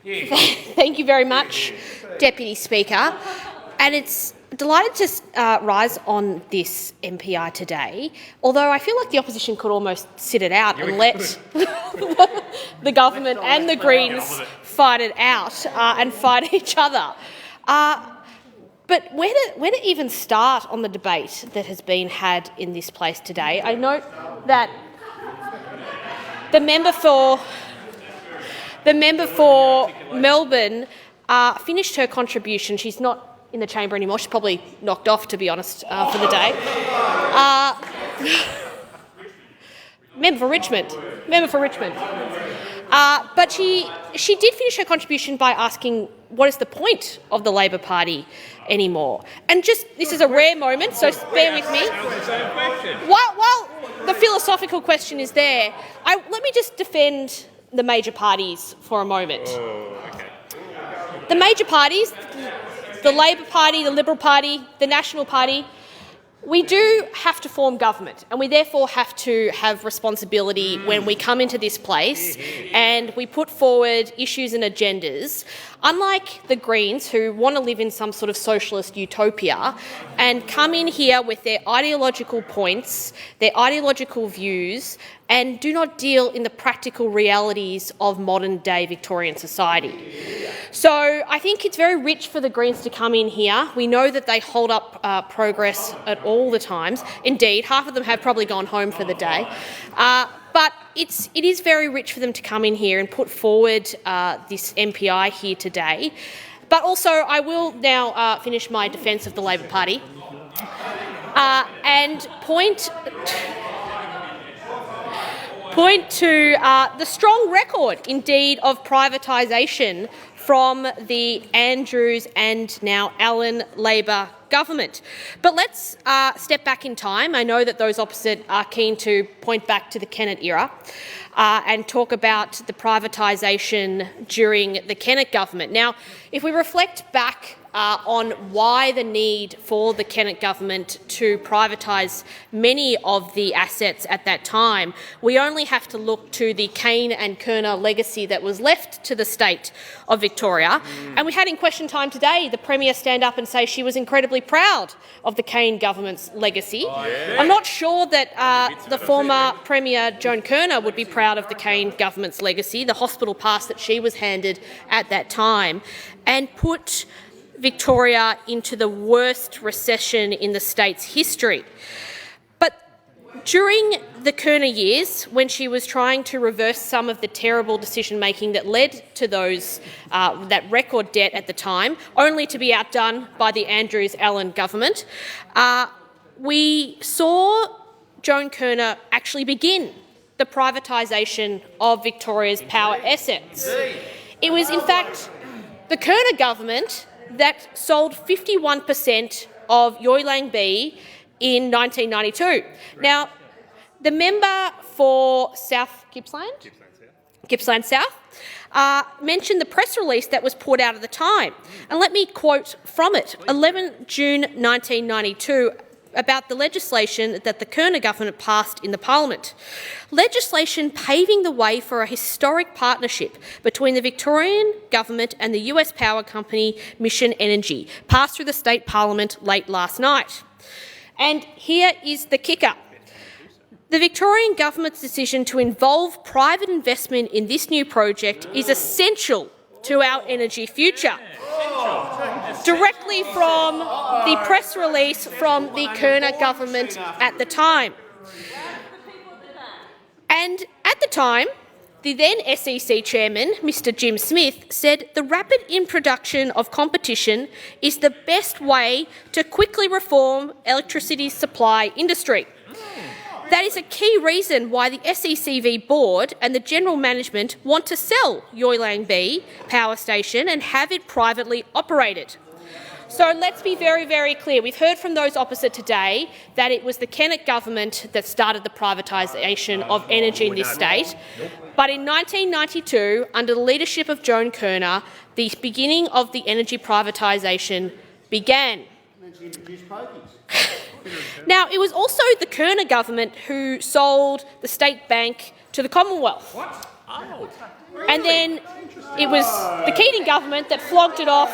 Thank you very much, Deputy Speaker. And it's delighted to rise on this MPI today, although I feel like the opposition could almost sit it out and let the government and the Greens fight it out and fight each other. But where to even start on the debate that has been had in this place today? I note that the member for Melbourne finished her contribution. She's not in the chamber anymore. She's probably knocked off, to be honest, for the day. Member for Richmond. But she did finish her contribution by asking, what is the point of the Labor Party anymore? And this is a rare moment, so bear with me. While the philosophical question is there, let me just defend the major parties for a moment. The major parties, the Labor Party, the Liberal Party, the National Party, we do have to form government, and we therefore have to have responsibility when we come into this place and we put forward issues and agendas. Unlike the Greens, who want to live in some sort of socialist utopia and come in here with their ideological points, their ideological views, and do not deal in the practical realities of modern-day Victorian society. So I think it's very rich for the Greens to come in here. We know that they hold up progress at all the times. Indeed, half of them have probably gone home for the day. But it is very rich for them to come in here and put forward this MPI here today. But also, I will now finish my defence of the Labor Party and point to the strong record, indeed, of privatisation from the Andrews and now Allen Labor government. But let's step back in time. I know that those opposite are keen to point back to the Kennett era and talk about the privatisation during the Kennett government. Now, if we reflect back on why the need for the Kennett government to privatise many of the assets at that time, we only have to look to the Kane and Kerner legacy that was left to the state of Victoria. And we had in question time today the Premier stand up and say she was incredibly proud of the Kane government's legacy. I'm not sure that the former Premier Joan Kerner would be proud of the Kane government's legacy, the hospital pass that she was handed at that time, and put Victoria into the worst recession in the state's history. But during the Kerner years, when she was trying to reverse some of the terrible decision-making that led to that record debt at the time, only to be outdone by the Andrews-Allen government, we saw Joan Kerner actually begin the privatisation of Victoria's power assets. It was, in fact, the Kerner government that sold 51% of Yoilang B in 1992. Now, the member for South Gippsland South mentioned the press release that was put out at the time. And let me quote from it, 11 June 1992, about the legislation that the Kerner government passed in the Parliament. Legislation paving the way for a historic partnership between the Victorian government and the US power company Mission Energy, passed through the state parliament late last night. And here is the kicker. The Victorian government's decision to involve private investment in this new project is essential to our energy future. Directly from the press release from the Kerner government at the time. And at the time, the then SEC chairman, Mr Jim Smith, said the rapid introduction of competition is the best way to quickly reform electricity supply industry. That is a key reason why the SECV board and the general management want to sell Yoilang B power station and have it privately operated. So let's be very, very clear. We've heard from those opposite today that it was the Kennett government that started the privatisation of energy in this state. But in 1992, under the leadership of Joan Kerner, the beginning of the energy privatisation began. Now, it was also the Kerner government who sold the State Bank to the Commonwealth. What? Oh. And then it was the Keating government that flogged it off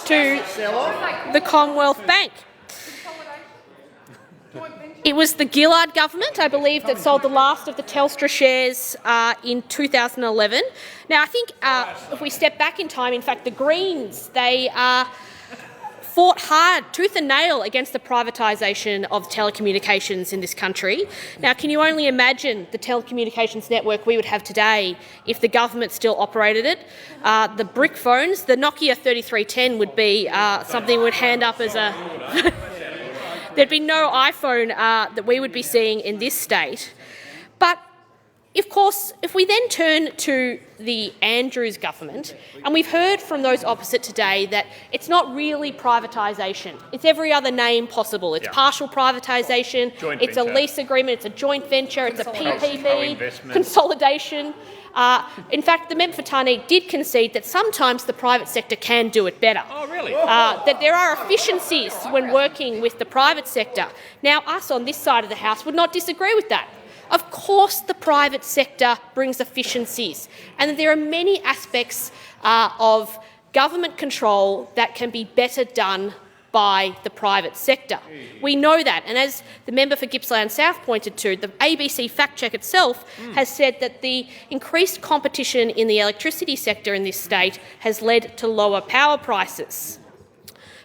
to the Commonwealth Bank. It was the Gillard government, I believe, that sold the last of the Telstra shares in 2011. Now, I think if we step back in time, in fact, the Greens, they fought hard, tooth and nail, against the privatisation of telecommunications in this country. Now, can you only imagine the telecommunications network we would have today if the government still operated it? The brick phones, the Nokia 3310 would be something we would hand up as a... There'd be no iPhone that we would be seeing in this state. But, of course, if we then turn to the Andrews government, and we've heard from those opposite today that it's not really privatisation. It's every other name possible. It's partial privatisation, it's a lease agreement, it's a joint venture, it's a PPP, consolidation. In fact, the member for Tarneit did concede that sometimes the private sector can do it better. Oh, really? That there are efficiencies when working with the private sector. Now, us on this side of the House would not disagree with that. Of course the private sector brings efficiencies, and that there are many aspects of government control that can be better done by the private sector. We know that, and as the member for Gippsland South pointed to, the ABC fact check itself has said that the increased competition in the electricity sector in this state has led to lower power prices.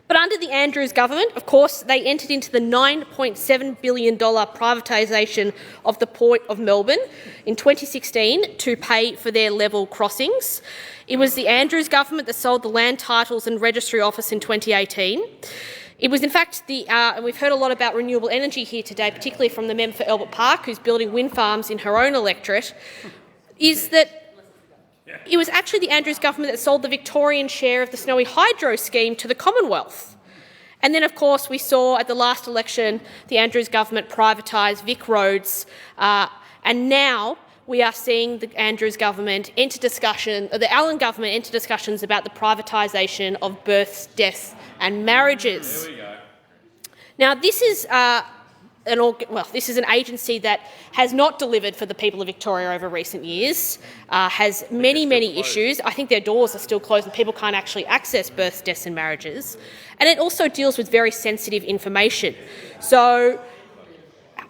But under the Andrews government, of course, they entered into the $9.7 billion privatisation of the Port of Melbourne in 2016 to pay for their level crossings. It was the Andrews government that sold the Land Titles and Registry Office in 2018. It was, in fact, and we've heard a lot about renewable energy here today, particularly from the member for Albert Park, who's building wind farms in her own electorate, is that it was actually the Andrews government that sold the Victorian share of the Snowy Hydro scheme to the Commonwealth. And then, of course, we saw at the last election the Andrews government privatise Vic Roads, and now we are seeing the Andrews government enter discussion, or the Allen government enter discussions about the privatisation of births, deaths and marriages. There we go. Now, this is this is an agency that has not delivered for the people of Victoria over recent years, has many issues. I think their doors are still closed and people can't actually access births, deaths and marriages. And it also deals with very sensitive information. So,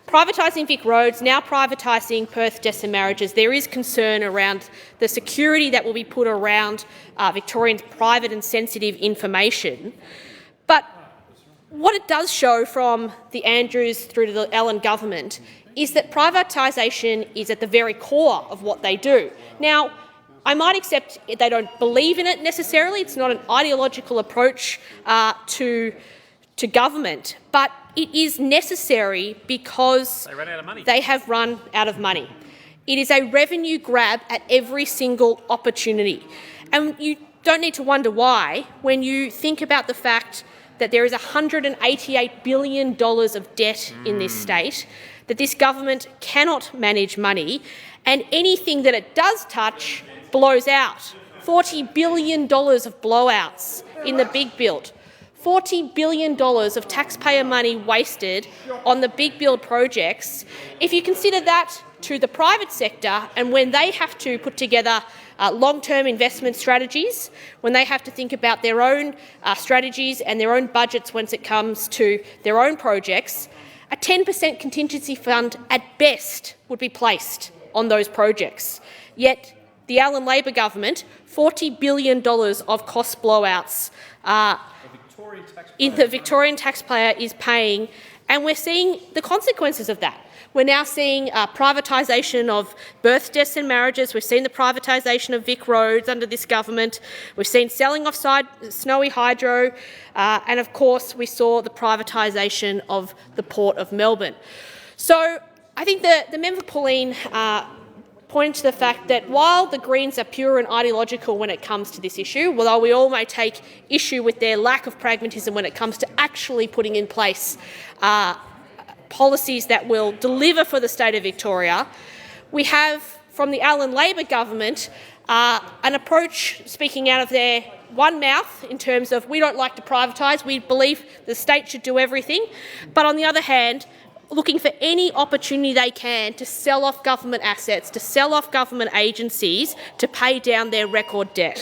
privatising Vic Roads, now privatising births, deaths and marriages, there is concern around the security that will be put around Victorians' private and sensitive information. But what it does show from the Andrews through to the Allen government is that privatisation is at the very core of what they do. Now, I might accept they don't believe in it necessarily. It's not an ideological approach to government, but it is necessary because they have run out of money. It is a revenue grab at every single opportunity. And you don't need to wonder why when you think about the fact that there is $188 billion of debt in this state, that this government cannot manage money, and anything that it does touch blows out. $40 billion of blowouts in the big build. $40 billion of taxpayer money wasted on the big build projects. If you consider that to the private sector, and when they have to put together long-term investment strategies, when they have to think about their own strategies and their own budgets when it comes to their own projects, a 10% contingency fund at best would be placed on those projects. Yet the Allen Labor government, $40 billion of cost blowouts the Victorian taxpayer is paying, and we're seeing the consequences of that. We're now seeing privatisation of births, deaths and marriages. We've seen the privatisation of Vic Roads under this government. We've seen selling off Snowy Hydro. And, of course, we saw the privatisation of the Port of Melbourne. So I think the member Pauline pointed to the fact that while the Greens are pure and ideological when it comes to this issue, although we all may take issue with their lack of pragmatism when it comes to actually putting in place policies that will deliver for the state of Victoria, we have from the Allen Labor government an approach speaking out of their one mouth in terms of we don't like to privatise, we believe the state should do everything, but on the other hand, looking for any opportunity they can to sell off government assets, to sell off government agencies to pay down their record debt.